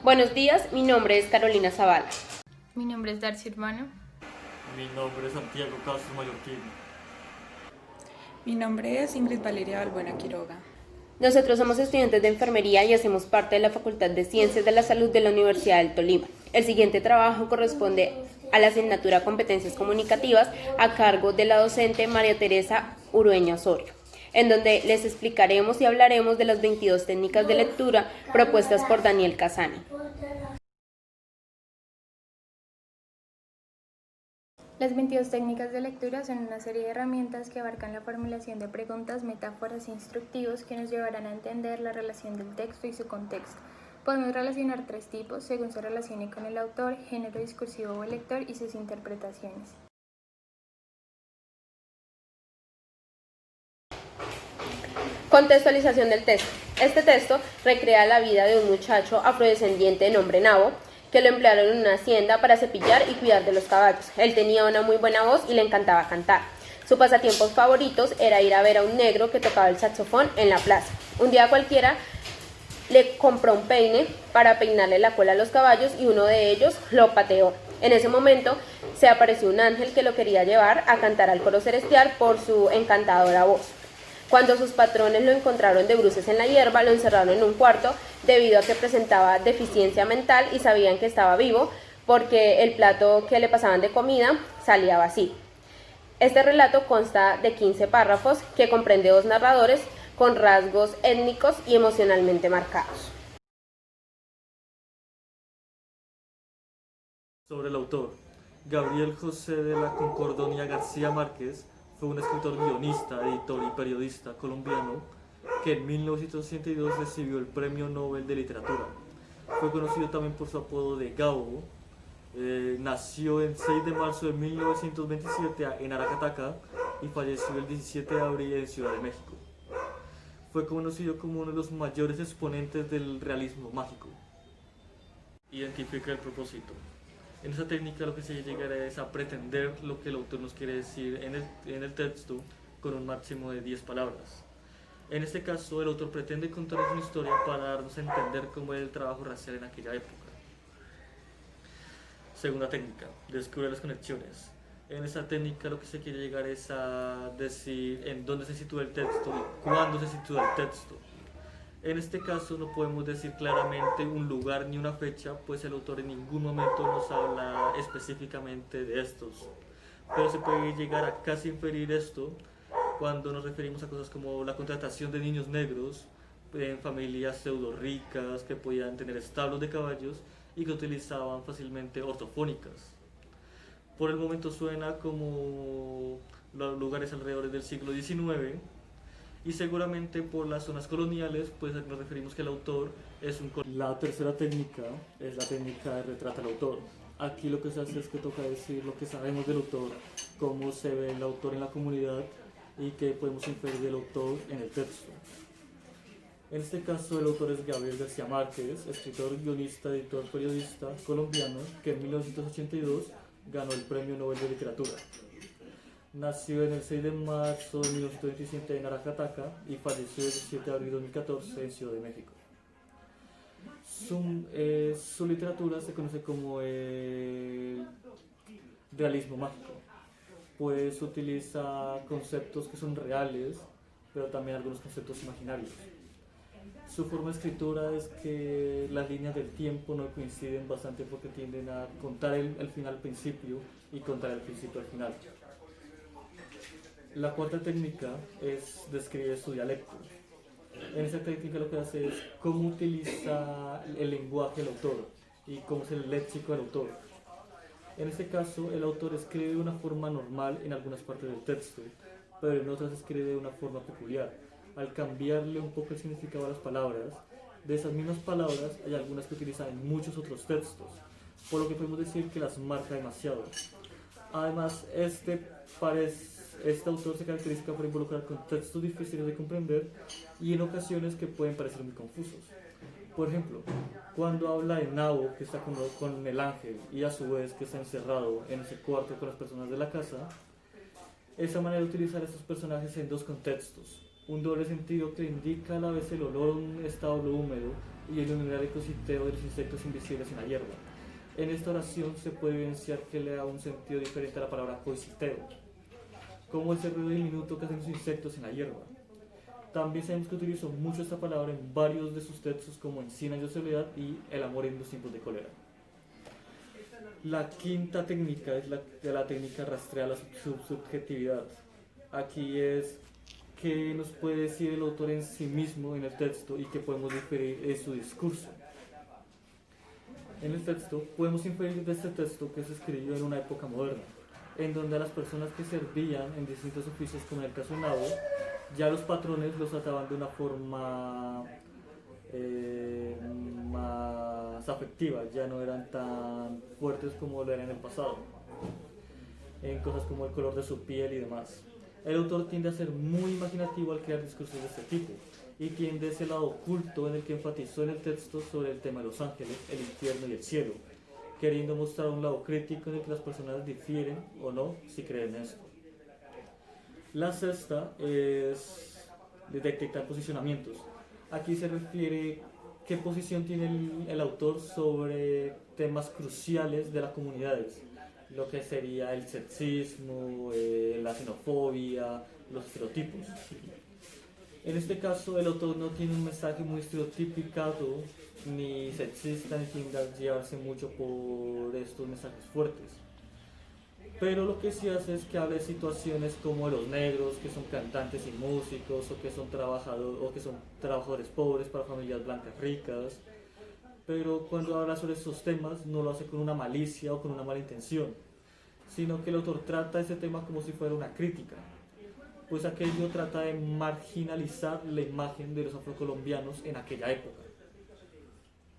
Buenos días, mi nombre es Carolina Zavala. Mi nombre es Darcy Urbano. Mi nombre es Santiago Castro Mallorquín. Mi nombre es Ingrid Valeria Balbuena Quiroga. Nosotros somos estudiantes de enfermería y hacemos parte de la Facultad de Ciencias de la Salud de la Universidad del Tolima. El siguiente trabajo corresponde a la asignatura Competencias Comunicativas a cargo de la docente María Teresa Urueña Osorio, en donde les explicaremos y hablaremos de las 22 técnicas de lectura propuestas por Daniel Casani. Las 22 técnicas de lectura son una serie de herramientas que abarcan la formulación de preguntas, metáforas e instructivos que nos llevarán a entender la relación del texto y su contexto. Podemos relacionar tres tipos según se relacione con el autor, género discursivo o el lector y sus interpretaciones. Contextualización del texto. Este texto recrea la vida de un muchacho afrodescendiente de nombre Nabo, que lo emplearon en una hacienda para cepillar y cuidar de los caballos. Él tenía una muy buena voz y le encantaba cantar. Sus pasatiempos favoritos era ir a ver a un negro que tocaba el saxofón en la plaza. Un día cualquiera le compró un peine para peinarle la cola a los caballos y uno de ellos lo pateó. En ese momento se apareció un ángel que lo quería llevar a cantar al coro celestial por su encantadora voz. Cuando sus patrones lo encontraron de bruces en la hierba, lo encerraron en un cuarto debido a que presentaba deficiencia mental y sabían que estaba vivo porque el plato que le pasaban de comida salía vacío. Este relato consta de 15 párrafos que comprende dos narradores con rasgos étnicos y emocionalmente marcados. Sobre el autor, Gabriel José de la Concordonia García Márquez fue un escritor, guionista, editor y periodista colombiano que en 1982 recibió el Premio Nobel de Literatura. Fue conocido también por su apodo de Gabo. Nació el 6 de marzo de 1927 en Aracataca y falleció el 17 de abril en Ciudad de México. Fue conocido como uno de los mayores exponentes del realismo mágico. Identifica el propósito. En esa técnica lo que se llega es a pretender lo que el autor nos quiere decir en el texto con un máximo de 10 palabras. En este caso, el autor pretende contar una historia para darnos a entender cómo era el trabajo racial en aquella época. Segunda técnica, descubre las conexiones. En esta técnica lo que se quiere llegar es a decir en dónde se sitúa el texto y cuándo se sitúa el texto. En este caso no podemos decir claramente un lugar ni una fecha, pues el autor en ningún momento nos habla específicamente de estos. Pero se puede llegar a casi inferir esto cuando nos referimos a cosas como la contratación de niños negros en familias pseudo ricas que podían tener establos de caballos y que utilizaban fácilmente ortofónicas. Por el momento suena como los lugares alrededor del siglo XIX. Y seguramente por las zonas coloniales, pues nos referimos que el autor es un... La tercera técnica es la técnica de retrata al autor. Aquí lo que se hace es que toca decir lo que sabemos del autor, cómo se ve el autor en la comunidad y qué podemos inferir del autor en el texto. En este caso el autor es Gabriel García Márquez, escritor, guionista, editor, periodista colombiano que en 1982 ganó el Premio Nobel de Literatura. Nació en el 6 de marzo de 1927 en Aracataca y falleció el 17 de abril de 2014 en Ciudad de México. Su literatura se conoce como el realismo mágico, pues utiliza conceptos que son reales, pero también algunos conceptos imaginarios. Su forma de escritura es que las líneas del tiempo no coinciden bastante porque tienden a contar el final al principio y contar el principio al final. La cuarta técnica es describir su dialecto. En esta técnica lo que hace es cómo utiliza el lenguaje el autor y cómo es el léxico del autor. En este caso, el autor escribe de una forma normal en algunas partes del texto, pero en otras escribe de una forma peculiar. Al cambiarle un poco el significado a las palabras, de esas mismas palabras hay algunas que utiliza en muchos otros textos, por lo que podemos decir que las marca demasiado. Además, este autor se caracteriza por involucrar contextos difíciles de comprender y en ocasiones que pueden parecer muy confusos. Por ejemplo, cuando habla de Nabo, que está con el ángel, y a su vez que está encerrado en ese cuarto con las personas de la casa, esa manera de utilizar a estos personajes en dos contextos. un doble sentido que indica a la vez el olor a un establo húmedo y el inumerable cositeo de los insectos invisibles en la hierba. En esta oración se puede evidenciar que le da un sentido diferente a la palabra coiciteo, como ese ruido diminuto que hacen los insectos en la hierba. También sabemos que utilizó mucho esta palabra en varios de sus textos, como en 100 años de soledad y El amor en los tiempos de cólera. La quinta técnica es la técnica rastrea la subjetividad. Aquí es qué nos puede decir el autor en sí mismo en el texto y qué podemos diferir en su discurso. En el texto podemos inferir de este texto que se escribió en una época moderna, en donde a las personas que servían en distintos oficios, como en el caso de Nabo, ya los patrones los trataban de una forma más afectiva, ya no eran tan fuertes como lo eran en el pasado, en cosas como el color de su piel y demás. El autor tiende a ser muy imaginativo al crear discursos de este tipo, y tiende a ese lado oculto en el que enfatizó en el texto sobre el tema de los ángeles, el infierno y el cielo, queriendo mostrar un lado crítico en el que las personas difieren o no si creen en esto. La sexta es detectar posicionamientos. Aquí se refiere qué posición tiene el autor sobre temas cruciales de las comunidades, lo que sería el sexismo, la xenofobia, los estereotipos. En este caso, el autor no tiene un mensaje muy estereotipado, ni sexista, ni tiende a llevarse mucho por estos mensajes fuertes. Pero lo que sí hace es que habla de situaciones como los negros, que son cantantes y músicos, o que son trabajadores pobres para familias blancas ricas. Pero cuando habla sobre estos temas, no lo hace con una malicia o con una mala intención, sino que el autor trata ese tema como si fuera una crítica, pues aquello trata de marginalizar la imagen de los afrocolombianos en aquella época.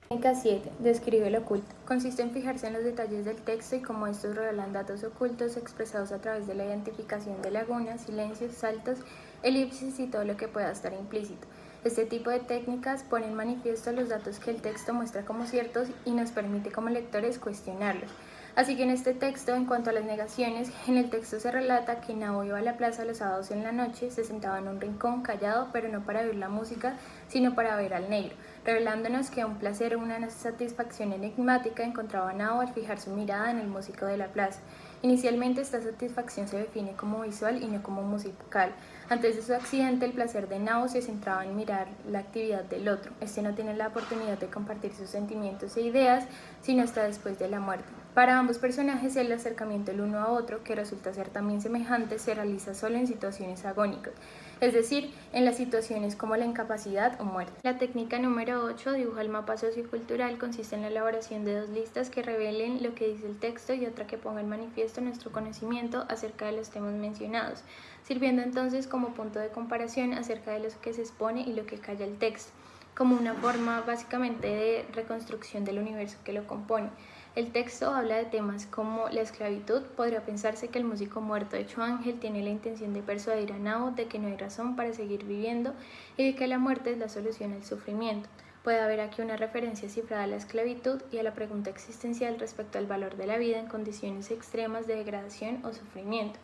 Técnica 7. Describe lo oculto. Consiste en fijarse en los detalles del texto y cómo estos revelan datos ocultos expresados a través de la identificación de lagunas, silencios, saltos, elipsis y todo lo que pueda estar implícito. Este tipo de técnicas pone en manifiesto los datos que el texto muestra como ciertos y nos permite como lectores cuestionarlos. Así que en este texto, en cuanto a las negaciones, en el texto se relata que Nabo iba a la plaza los sábados en la noche, se sentaba en un rincón callado, pero no para oír la música, sino para ver al negro, revelándonos que un placer o una satisfacción enigmática encontraba Nabo al fijar su mirada en el músico de la plaza. Inicialmente esta satisfacción se define como visual y no como musical. Antes de su accidente, el placer de Nabo se centraba en mirar la actividad del otro. Este no tiene la oportunidad de compartir sus sentimientos e ideas, sino hasta después de la muerte. Para ambos personajes, el acercamiento el uno a otro, que resulta ser también semejante, se realiza solo en situaciones agónicas, es decir, en las situaciones como la incapacidad o muerte. La técnica número 8, dibuja el mapa sociocultural, consiste en la elaboración de 2 listas que revelen lo que dice el texto y otra que ponga en manifiesto nuestro conocimiento acerca de los temas mencionados, sirviendo entonces como punto de comparación acerca de lo que se expone y lo que calla el texto, como una forma básicamente de reconstrucción del universo que lo compone. El texto habla de temas como la esclavitud. Podría pensarse que el músico muerto hecho ángel tiene la intención de persuadir a Nabo de que no hay razón para seguir viviendo y de que la muerte es la solución al sufrimiento. Puede haber aquí una referencia cifrada a la esclavitud y a la pregunta existencial respecto al valor de la vida en condiciones extremas de degradación o sufrimiento.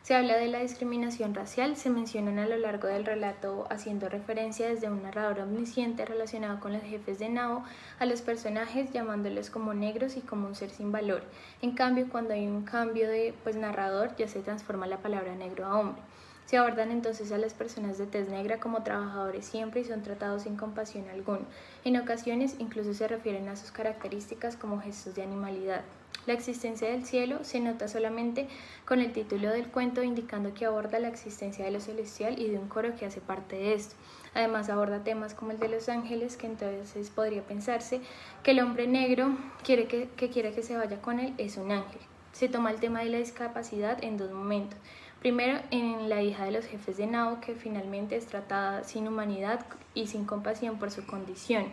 Se habla de la discriminación racial, se mencionan a lo largo del relato haciendo referencia desde un narrador omnisciente relacionado con los jefes de Nabo a los personajes llamándolos como negros y como un ser sin valor. En cambio, cuando hay un cambio de narrador ya se transforma la palabra negro a hombre. Se abordan entonces a las personas de tez negra como trabajadores siempre y son tratados sin compasión alguna. En ocasiones incluso se refieren a sus características como gestos de animalidad. La existencia del cielo se nota solamente con el título del cuento, indicando que aborda la existencia de lo celestial y de un coro que hace parte de esto. Además aborda temas como el de los ángeles, que entonces podría pensarse que el hombre negro que quiere que se vaya con él es un ángel. Se toma el tema de la discapacidad en 2 momentos. Primero, en la hija de los jefes de Nabo, que finalmente es tratada sin humanidad y sin compasión por su condición.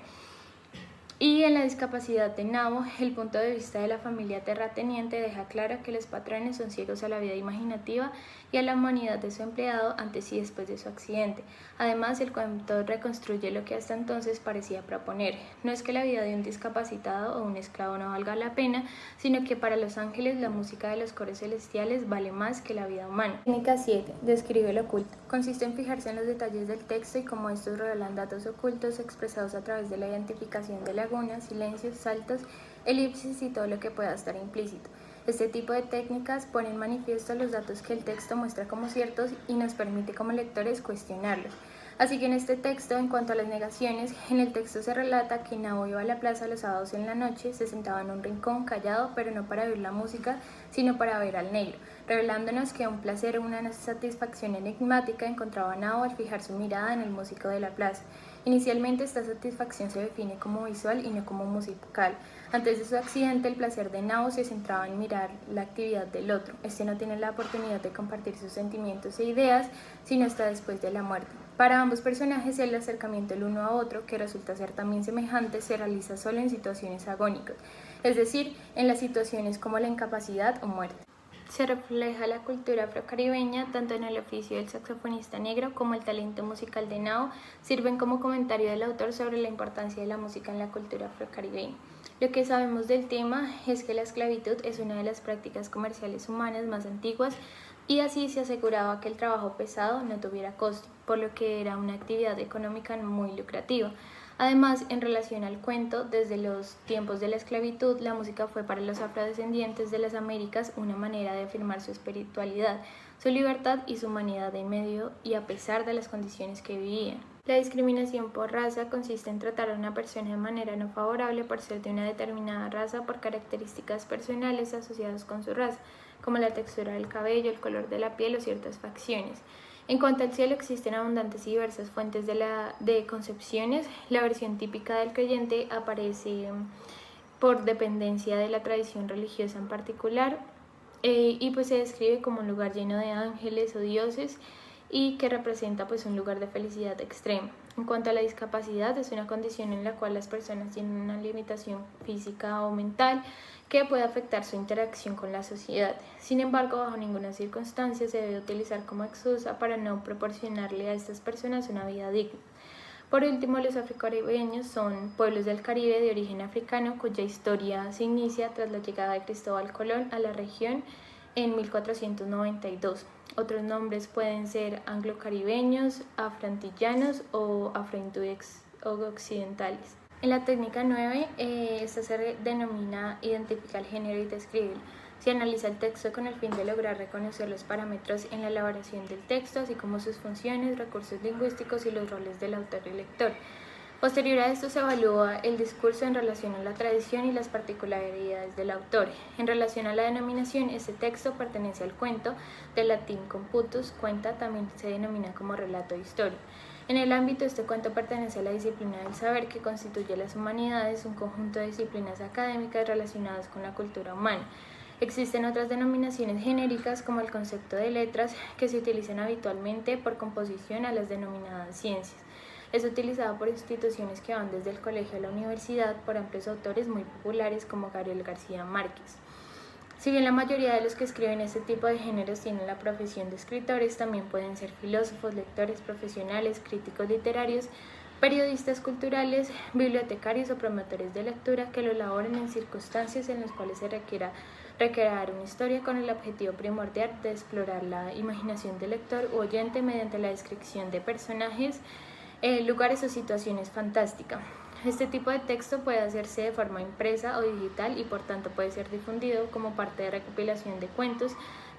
Y en la discapacidad de Nabo, el punto de vista de la familia terrateniente deja claro que los patrones son ciegos a la vida imaginativa y a la humanidad de su empleado antes y después de su accidente. Además, el cuento reconstruye lo que hasta entonces parecía proponer. No es que la vida de un discapacitado o un esclavo no valga la pena, sino que para los ángeles la música de los coros celestiales vale más que la vida humana. Técnica 7. Describe lo oculto. Consiste en fijarse en los detalles del texto y cómo estos revelan datos ocultos expresados a través de la identificación de lagunas, silencios, saltos, elipsis y todo lo que pueda estar implícito. Este tipo de técnicas pone en manifiesto los datos que el texto muestra como ciertos y nos permite como lectores cuestionarlos. Así que en este texto, en cuanto a las negaciones, en el texto se relata que Nabo iba a la plaza los sábados en la noche, se sentaba en un rincón callado, pero no para oír la música, sino para ver al negro, revelándonos que un placer o una satisfacción enigmática encontraba Nabo al fijar su mirada en el músico de la plaza. Inicialmente esta satisfacción se define como visual y no como musical. Antes de su accidente, el placer de Nabo se centraba en mirar la actividad del otro. Este no tiene la oportunidad de compartir sus sentimientos e ideas, sino hasta después de la muerte. Para ambos personajes, el acercamiento el uno a otro, que resulta ser también semejante, se realiza solo en situaciones agónicas, es decir, en las situaciones como la incapacidad o muerte. Se refleja la cultura afrocaribeña, tanto en el oficio del saxofonista negro como el talento musical de Nao sirven como comentario del autor sobre la importancia de la música en la cultura afrocaribeña. Lo que sabemos del tema es que la esclavitud es una de las prácticas comerciales humanas más antiguas y así se aseguraba que el trabajo pesado no tuviera costo, por lo que era una actividad económica muy lucrativa. Además, en relación al cuento, desde los tiempos de la esclavitud, la música fue para los afrodescendientes de las Américas una manera de afirmar su espiritualidad, su libertad y su humanidad en medio y a pesar de las condiciones que vivían. La discriminación por raza consiste en tratar a una persona de manera no favorable por ser de una determinada raza por características personales asociadas con su raza, como la textura del cabello, el color de la piel o ciertas facciones. En cuanto al cielo, existen abundantes y diversas fuentes de concepciones. La versión típica del creyente aparece por dependencia de la tradición religiosa en particular y pues se describe como un lugar lleno de ángeles o dioses y que representa pues un lugar de felicidad extrema. En cuanto a la discapacidad, es una condición en la cual las personas tienen una limitación física o mental que puede afectar su interacción con la sociedad. Sin embargo, bajo ninguna circunstancia se debe utilizar como excusa para no proporcionarle a estas personas una vida digna. Por último, los afrocaribeños son pueblos del Caribe de origen africano cuya historia se inicia tras la llegada de Cristóbal Colón a la región en 1492. Otros nombres pueden ser anglo-caribeños, afroantillanos o afrooccidentales. En la técnica 9, esta se denomina identificar el género y describirlo. Se analiza el texto con el fin de lograr reconocer los parámetros en la elaboración del texto, así como sus funciones, recursos lingüísticos y los roles del autor y lector. Posterior a esto se evalúa el discurso en relación a la tradición y las particularidades del autor. En relación a la denominación, este texto pertenece al cuento, del latín computus, cuenta, también se denomina como relato de historia. En el ámbito, este cuento pertenece a la disciplina del saber que constituye las humanidades, un conjunto de disciplinas académicas relacionadas con la cultura humana. Existen otras denominaciones genéricas como el concepto de letras que se utilizan habitualmente por composición a las denominadas ciencias. Es utilizado por instituciones que van desde el colegio a la universidad por amplios autores muy populares como Gabriel García Márquez. Si bien la mayoría de los que escriben este tipo de géneros tienen la profesión de escritores, también pueden ser filósofos, lectores profesionales, críticos literarios, periodistas culturales, bibliotecarios o promotores de lectura que lo elaboren en circunstancias en las cuales se requiera recrear una historia con el objetivo primordial de explorar la imaginación del lector u oyente mediante la descripción de personajes, lugares o situaciones fantásticas. Este tipo de texto puede hacerse de forma impresa o digital y por tanto puede ser difundido como parte de recopilación de cuentos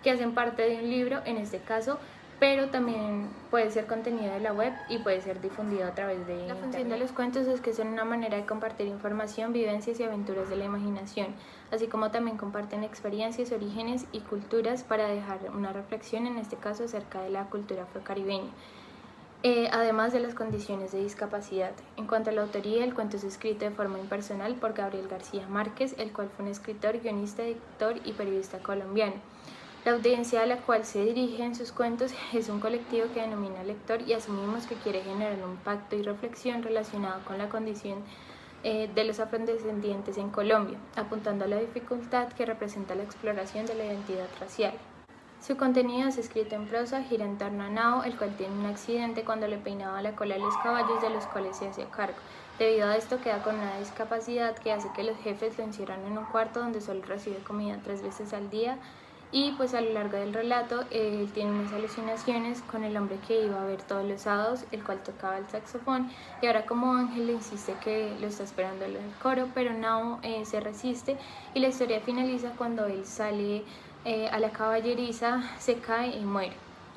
que hacen parte de un libro, en este caso, pero también puede ser contenido de la web y puede ser difundido a través de internet. La función de los cuentos es que son una manera de compartir información, vivencias y aventuras de la imaginación, así como también comparten experiencias, orígenes y culturas para dejar una reflexión, en este caso, acerca de la cultura afrocaribeña. Además de las condiciones de discapacidad. En cuanto a la autoría, el cuento es escrito de forma impersonal por Gabriel García Márquez, el cual fue un escritor, guionista, editor y periodista colombiano. La audiencia a la cual se dirigen sus cuentos es un colectivo que denomina lector y asumimos que quiere generar un impacto y reflexión relacionado con la condición de los afrodescendientes en Colombia, apuntando a la dificultad que representa la exploración de la identidad racial. Su contenido es escrito en prosa, gira en torno a Nao, el cual tiene un accidente cuando le peinaba la cola a los caballos de los cuales se hacía cargo. Debido a esto queda con una discapacidad que hace que los jefes lo encierran en un cuarto donde solo recibe comida 3 veces al día. Y pues a lo largo del relato él tiene unas alucinaciones con el hombre que iba a ver todos los sábados, el cual tocaba el saxofón, y ahora como ángel le insiste que lo está esperando en el coro, pero Nao se resiste y la historia finaliza cuando él sale a la caballeriza, se cae y muere.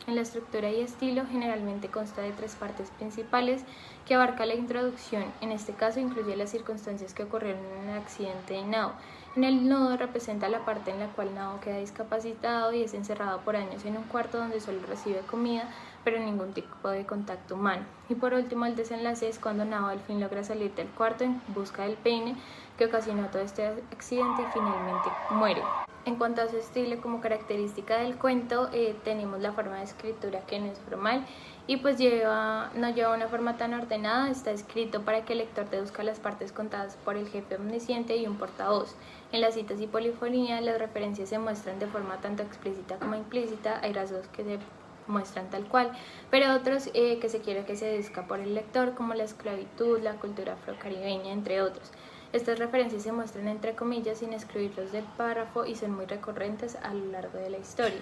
En la estructura y estilo generalmente consta de 3 partes principales que abarca la introducción. En este caso incluye las circunstancias que ocurrieron en el accidente de Nao. En el nudo representa la parte en la cual Nao queda discapacitado y es encerrado por años en un cuarto donde solo recibe comida, pero ningún tipo de contacto humano. Y por último, el desenlace es cuando Nao al fin logra salir del cuarto en busca del peine que ocasionó todo este accidente y finalmente muere. En cuanto a su estilo como característica del cuento, tenemos la forma de escritura que no es formal y pues no lleva una forma tan ordenada. Está escrito para que el lector deduzca las partes contadas por el jefe omnisciente y un portavoz. En las citas y polifonía las referencias se muestran de forma tanto explícita como implícita. Hay rasgos que se muestran tal cual, pero otros que se quiere que se deduzca por el lector, como la esclavitud, la cultura afrocaribeña, entre otros. Estas referencias se muestran entre comillas sin excluirlos del párrafo y son muy recurrentes a lo largo de la historia.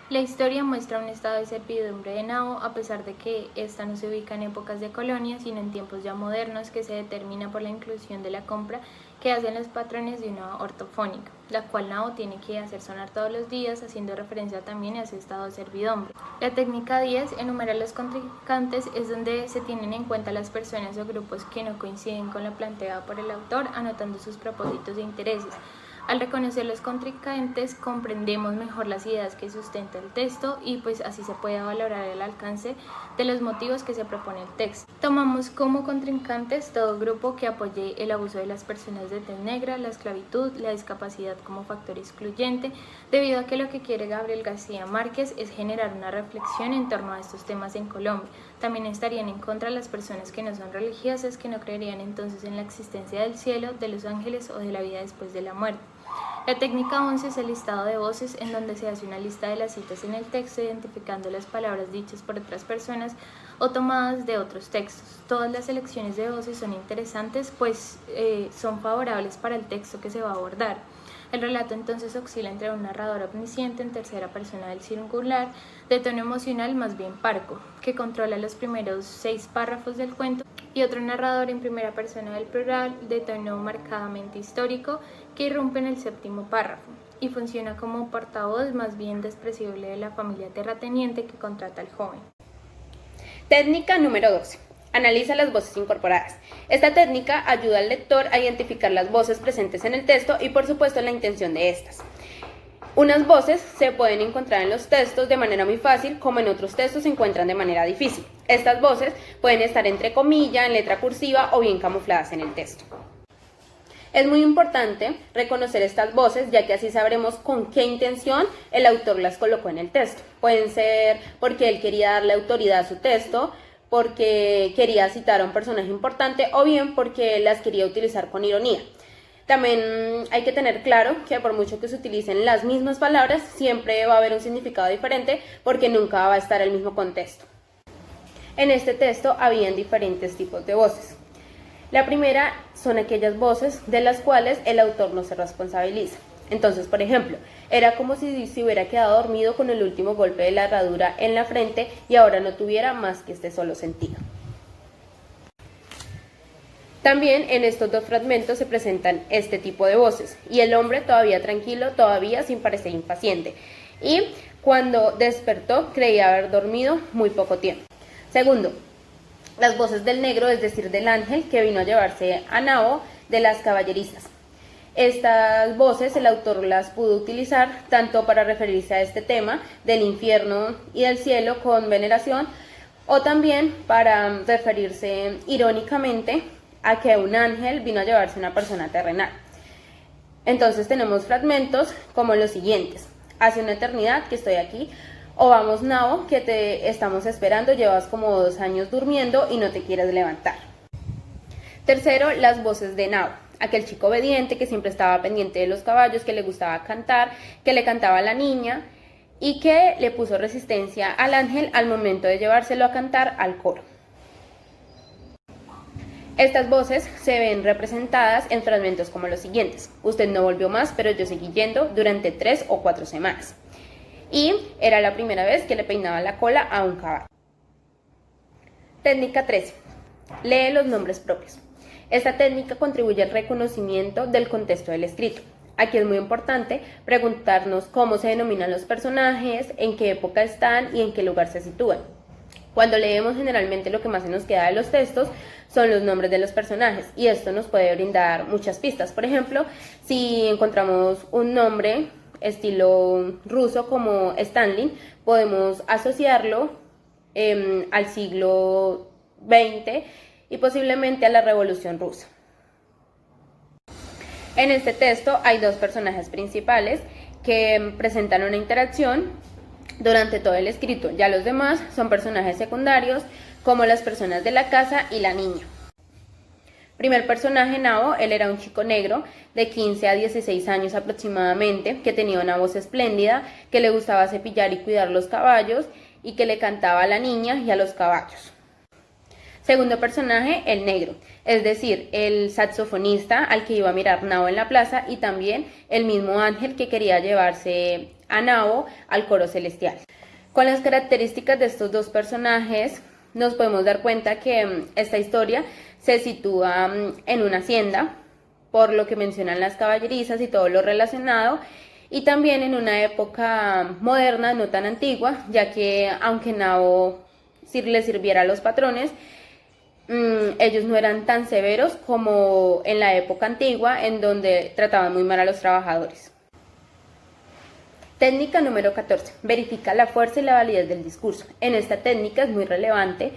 La historia muestra un estado de servidumbre de Nao, a pesar de que esta no se ubica en épocas de colonia, sino en tiempos ya modernos, que se determina por la inclusión de la compra que hacen los patrones de una ortofónica, la cual Nao tiene que hacer sonar todos los días, haciendo referencia también a ese estado de servidumbre. La técnica 10, enumerar los contrincantes, es donde se tienen en cuenta las personas o grupos que no coinciden con lo planteado por el autor, anotando sus propósitos e intereses. Al reconocer los contrincantes comprendemos mejor las ideas que sustenta el texto y pues así se puede valorar el alcance de los motivos que se propone el texto. Tomamos como contrincantes todo grupo que apoye el abuso de las personas de tez negra, la esclavitud, la discapacidad como factor excluyente, debido a que lo que quiere Gabriel García Márquez es generar una reflexión en torno a estos temas en Colombia. También estarían en contra las personas que no son religiosas, que no creerían entonces en la existencia del cielo, de los ángeles o de la vida después de la muerte. La técnica 11 es el listado de voces, en donde se hace una lista de las citas en el texto, identificando las palabras dichas por otras personas o tomadas de otros textos. Todas las selecciones de voces son interesantes, pues son favorables para el texto que se va a abordar. El relato entonces oscila entre un narrador omnisciente en tercera persona del singular, de tono emocional más bien parco, que controla los primeros 6 párrafos del cuento, y otro narrador en primera persona del plural, de tono marcadamente histórico, que irrumpe en el 7º párrafo, y funciona como portavoz más bien despreciable de la familia terrateniente que contrata al joven. Técnica número 12. Analiza las voces incorporadas. Esta técnica ayuda al lector a identificar las voces presentes en el texto y por supuesto la intención de estas. Unas voces se pueden encontrar en los textos de manera muy fácil, como en otros textos se encuentran de manera difícil. Estas voces pueden estar entre comillas, en letra cursiva o bien camufladas en el texto. Es muy importante reconocer estas voces, ya que así sabremos con qué intención el autor las colocó en el texto. Pueden ser porque él quería darle autoridad a su texto, porque quería citar a un personaje importante o bien porque las quería utilizar con ironía. También hay que tener claro que por mucho que se utilicen las mismas palabras, siempre va a haber un significado diferente porque nunca va a estar el mismo contexto. En este texto habían diferentes tipos de voces. La primera son aquellas voces de las cuales el autor no se responsabiliza. Entonces, por ejemplo, era como si se hubiera quedado dormido con el último golpe de la herradura en la frente y ahora no tuviera más que este solo sentido. También en estos 2 fragmentos se presentan este tipo de voces, y el hombre todavía tranquilo, todavía sin parecer impaciente, y cuando despertó creía haber dormido muy poco tiempo. Segundo, las voces del negro, es decir, del ángel que vino a llevarse a Nao de las caballerizas. Estas voces el autor las pudo utilizar tanto para referirse a este tema del infierno y del cielo con veneración, o también para referirse irónicamente a que un ángel vino a llevarse a una persona terrenal. Entonces tenemos fragmentos como los siguientes: hace una eternidad que estoy aquí, o vamos Nao, que te estamos esperando, llevas como 2 años durmiendo y no te quieres levantar. Tercero, las voces de Nao, aquel chico obediente que siempre estaba pendiente de los caballos, que le gustaba cantar, que le cantaba a la niña y que le puso resistencia al ángel al momento de llevárselo a cantar al coro. Estas voces se ven representadas en fragmentos como los siguientes: usted no volvió más, pero yo seguí yendo durante 3 o 4 semanas. Y era la primera vez que le peinaba la cola a un caballo. Técnica 13. Lee los nombres propios. Esta técnica contribuye al reconocimiento del contexto del escrito. Aquí es muy importante preguntarnos cómo se denominan los personajes, en qué época están y en qué lugar se sitúan. Cuando leemos, generalmente lo que más se nos queda de los textos son los nombres de los personajes, y esto nos puede brindar muchas pistas. Por ejemplo, si encontramos un nombre estilo ruso como Stalin, podemos asociarlo al siglo XX y posiblemente a la Revolución Rusa. En este texto hay 2 personajes principales que presentan una interacción durante todo el escrito. Ya los demás son personajes secundarios, como las personas de la casa y la niña. Primer personaje, Nao. Él era un chico negro de 15 a 16 años aproximadamente, que tenía una voz espléndida, que le gustaba cepillar y cuidar los caballos y que le cantaba a la niña y a los caballos. Segundo personaje, el negro, es decir, el saxofonista al que iba a mirar Nao en la plaza, y también el mismo ángel que quería llevarse a Nao al coro celestial. Con las características de estos 2 personajes nos podemos dar cuenta que esta historia se sitúa en una hacienda, por lo que mencionan las caballerizas y todo lo relacionado, y también en una época moderna, no tan antigua, ya que aunque Nao le sirviera a los patrones, ellos no eran tan severos como en la época antigua, en donde trataban muy mal a los trabajadores. Técnica número 14. Verifica la fuerza y la validez del discurso. En esta técnica es muy relevante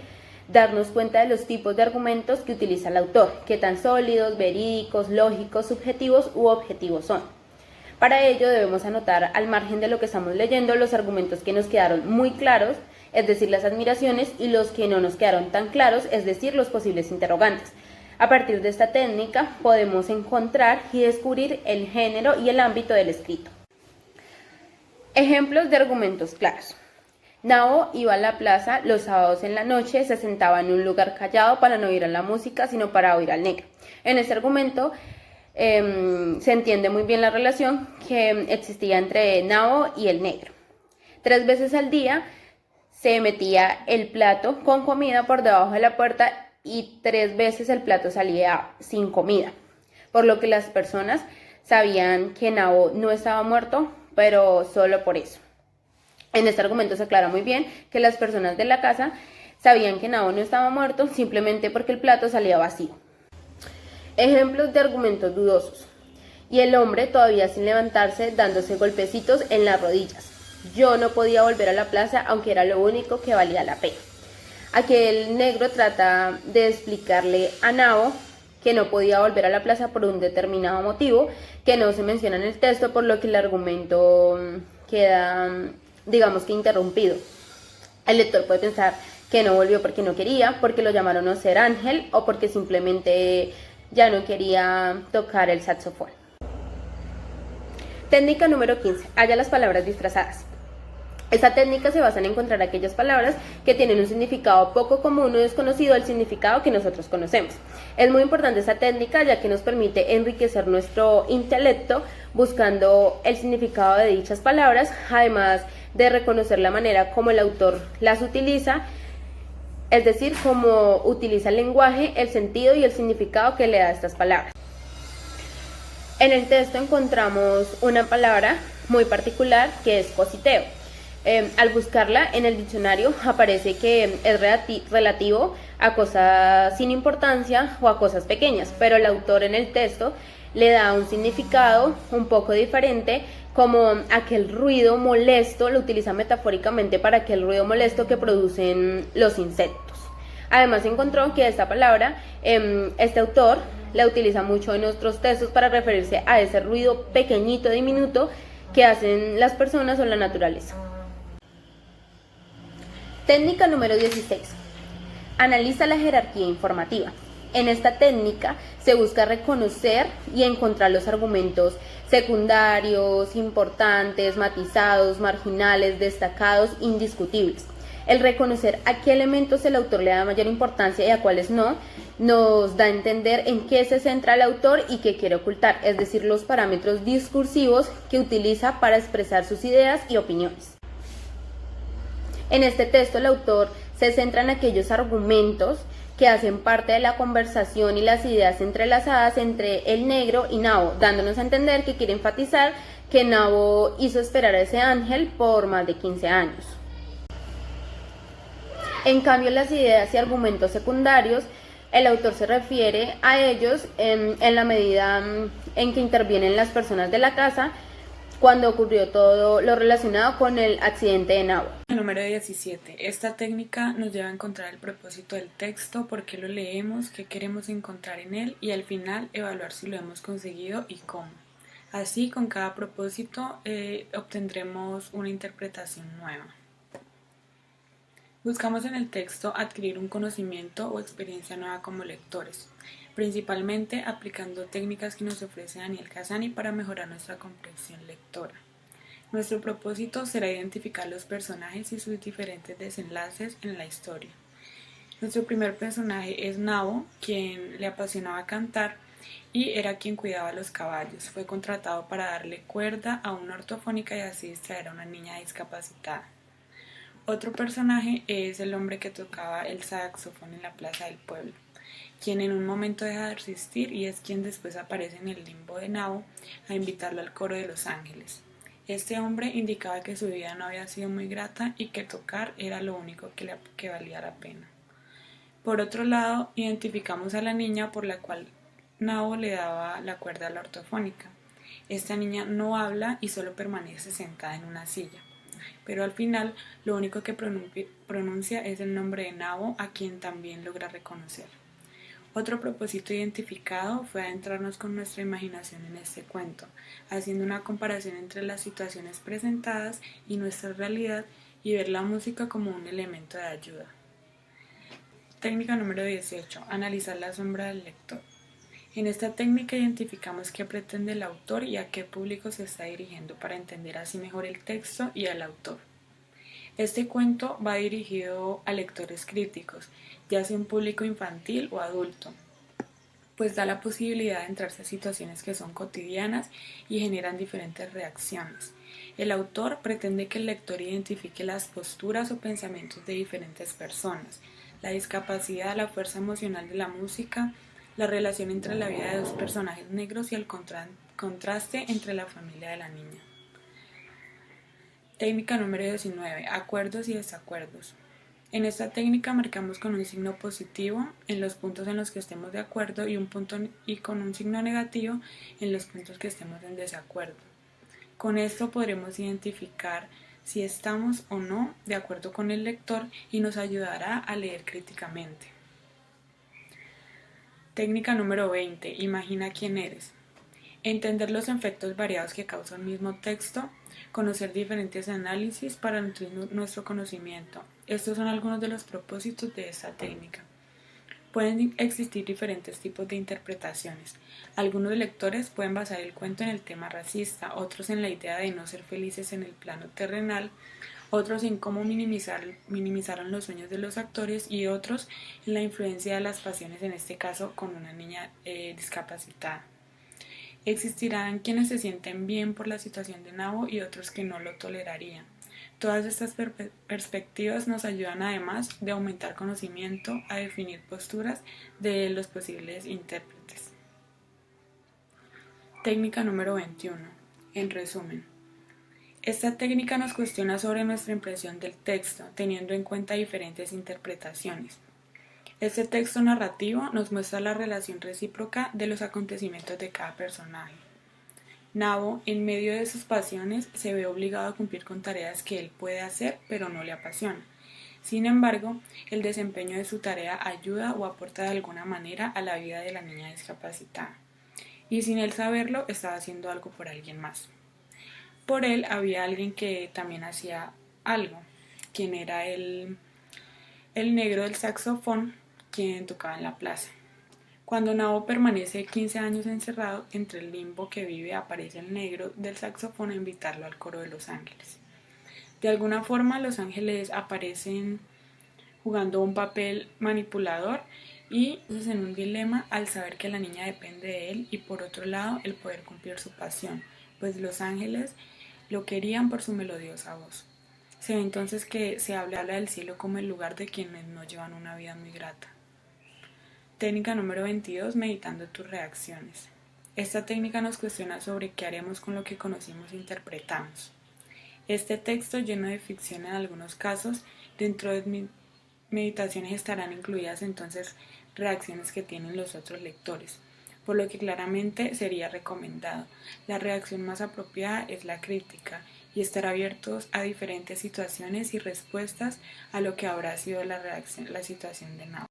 darnos cuenta de los tipos de argumentos que utiliza el autor, qué tan sólidos, verídicos, lógicos, subjetivos u objetivos son. Para ello debemos anotar al margen de lo que estamos leyendo los argumentos que nos quedaron muy claros, es decir, las admiraciones, y los que no nos quedaron tan claros, es decir, los posibles interrogantes. A partir de esta técnica podemos encontrar y descubrir el género y el ámbito del escrito. Ejemplos de argumentos claros. Nao iba a la plaza los sábados en la noche, se sentaba en un lugar callado para no oír a la música, sino para oír al negro. En este argumento se entiende muy bien la relación que existía entre Nao y el negro. 3 veces al día se metía el plato con comida por debajo de la puerta y 3 veces el plato salía sin comida, por lo que las personas sabían que Nao no estaba muerto, pero solo por eso. En este argumento se aclara muy bien que las personas de la casa sabían que Nao no estaba muerto simplemente porque el plato salía vacío. Ejemplos de argumentos dudosos. Y el hombre todavía sin levantarse, dándose golpecitos en las rodillas. Yo no podía volver a la plaza, aunque era lo único que valía la pena. Aquel negro trata de explicarle a Nao que no podía volver a la plaza por un determinado motivo que no se menciona en el texto, por lo que el argumento queda, digamos que interrumpido. El lector puede pensar que no volvió porque no quería, porque lo llamaron a ser ángel o porque simplemente ya no quería tocar el saxofón. Técnica número 15. Halla las palabras disfrazadas. Esta técnica se basa en encontrar aquellas palabras que tienen un significado poco común o desconocido al significado que nosotros conocemos. Es muy importante esta técnica, ya que nos permite enriquecer nuestro intelecto buscando el significado de dichas palabras, además de reconocer la manera como el autor las utiliza, es decir, cómo utiliza el lenguaje, el sentido y el significado que le da a estas palabras. En el texto encontramos una palabra muy particular que es cositeo. Al buscarla en el diccionario aparece que es relativo a cosas sin importancia o a cosas pequeñas, pero el autor en el texto le da un significado un poco diferente, como aquel ruido molesto, lo utiliza metafóricamente para aquel ruido molesto que producen los insectos. Además encontró que esta palabra, este autor la utiliza mucho en otros textos para referirse a ese ruido pequeñito, diminuto que hacen las personas o la naturaleza. Técnica número 16. Analiza la jerarquía informativa. En esta técnica se busca reconocer y encontrar los argumentos secundarios, importantes, matizados, marginales, destacados, indiscutibles. El reconocer a qué elementos el autor le da mayor importancia y a cuáles no, nos da a entender en qué se centra el autor y qué quiere ocultar, es decir, los parámetros discursivos que utiliza para expresar sus ideas y opiniones. En este texto el autor se centra en aquellos argumentos que hacen parte de la conversación y las ideas entrelazadas entre el negro y Nabo, dándonos a entender que quiere enfatizar que Nabo hizo esperar a ese ángel por más de 15 años. En cambio, las ideas y argumentos secundarios, el autor se refiere a ellos en la medida en que intervienen las personas de la casa cuando ocurrió todo lo relacionado con el accidente de Nabo. Número 17. Esta técnica nos lleva a encontrar el propósito del texto, por qué lo leemos, qué queremos encontrar en él y al final evaluar si lo hemos conseguido y cómo. Así, con cada propósito obtendremos una interpretación nueva. Buscamos en el texto adquirir un conocimiento o experiencia nueva como lectores, principalmente aplicando técnicas que nos ofrece Daniel Cassani para mejorar nuestra comprensión lectora. Nuestro propósito será identificar los personajes y sus diferentes desenlaces en la historia. Nuestro primer personaje es Nabo, quien le apasionaba cantar y era quien cuidaba a los caballos. Fue contratado para darle cuerda a una ortofónica y así distraer a una niña discapacitada. Otro personaje es el hombre que tocaba el saxofón en la plaza del pueblo, quien en un momento deja de existir y es quien después aparece en el limbo de Nabo a invitarlo al coro de los ángeles. Este hombre indicaba que su vida no había sido muy grata y que tocar era lo único que valía la pena. Por otro lado, identificamos a la niña por la cual Nabo le daba la cuerda a la ortofónica. Esta niña no habla y solo permanece sentada en una silla, pero al final lo único que pronuncia es el nombre de Nabo, a quien también logra reconocer. Otro propósito identificado fue adentrarnos con nuestra imaginación en este cuento, haciendo una comparación entre las situaciones presentadas y nuestra realidad y ver la música como un elemento de ayuda. Técnica número 18. Analizar la sombra del lector. En esta técnica identificamos qué pretende el autor y a qué público se está dirigiendo para entender así mejor el texto y al autor. Este cuento va dirigido a lectores críticos, ya sea un público infantil o adulto, pues da la posibilidad de entrarse a situaciones que son cotidianas y generan diferentes reacciones. El autor pretende que el lector identifique las posturas o pensamientos de diferentes personas, la discapacidad, la fuerza emocional de la música, la relación entre la vida de dos personajes negros y el contraste entre la familia de la niña. Técnica número 19. Acuerdos y desacuerdos. En esta técnica marcamos con un signo positivo en los puntos en los que estemos de acuerdo y con un signo negativo en los puntos que estemos en desacuerdo. Con esto podremos identificar si estamos o no de acuerdo con el lector y nos ayudará a leer críticamente. Técnica número 20. Imagina quién eres. Entender los efectos variados que causa un mismo texto, conocer diferentes análisis para nutrir nuestro conocimiento. Estos son algunos de los propósitos de esta técnica. Pueden existir diferentes tipos de interpretaciones. Algunos lectores pueden basar el cuento en el tema racista, otros en la idea de no ser felices en el plano terrenal, otros en cómo minimizaron los sueños de los actores y otros en la influencia de las pasiones, en este caso con una niña discapacitada. Existirán quienes se sienten bien por la situación de Nabo y otros que no lo tolerarían. Todas estas perspectivas nos ayudan además de aumentar conocimiento a definir posturas de los posibles intérpretes. Técnica número 21. En resumen. Esta técnica nos cuestiona sobre nuestra impresión del texto, teniendo en cuenta diferentes interpretaciones. Este texto narrativo nos muestra la relación recíproca de los acontecimientos de cada personaje. Nabo, en medio de sus pasiones, se ve obligado a cumplir con tareas que él puede hacer, pero no le apasiona. Sin embargo, el desempeño de su tarea ayuda o aporta de alguna manera a la vida de la niña discapacitada. Y sin él saberlo, estaba haciendo algo por alguien más. Por él había alguien que también hacía algo, quien era el negro del saxofón, quien tocaba en la plaza. Cuando Nabo permanece 15 años encerrado, entre el limbo que vive aparece el negro del saxofón a invitarlo al coro de los ángeles. De alguna forma, los ángeles aparecen jugando un papel manipulador y es en un dilema al saber que la niña depende de él y por otro lado el poder cumplir su pasión, pues los ángeles lo querían por su melodiosa voz. Se ve entonces que se habla del cielo como el lugar de quienes no llevan una vida muy grata. Técnica número 22, meditando tus reacciones. Esta técnica nos cuestiona sobre qué haremos con lo que conocimos e interpretamos. Este texto, lleno de ficción en algunos casos, dentro de mis meditaciones estarán incluidas entonces reacciones que tienen los otros lectores, por lo que claramente sería recomendado. La reacción más apropiada es la crítica y estar abiertos a diferentes situaciones y respuestas a lo que habrá sido la situación de Nabo.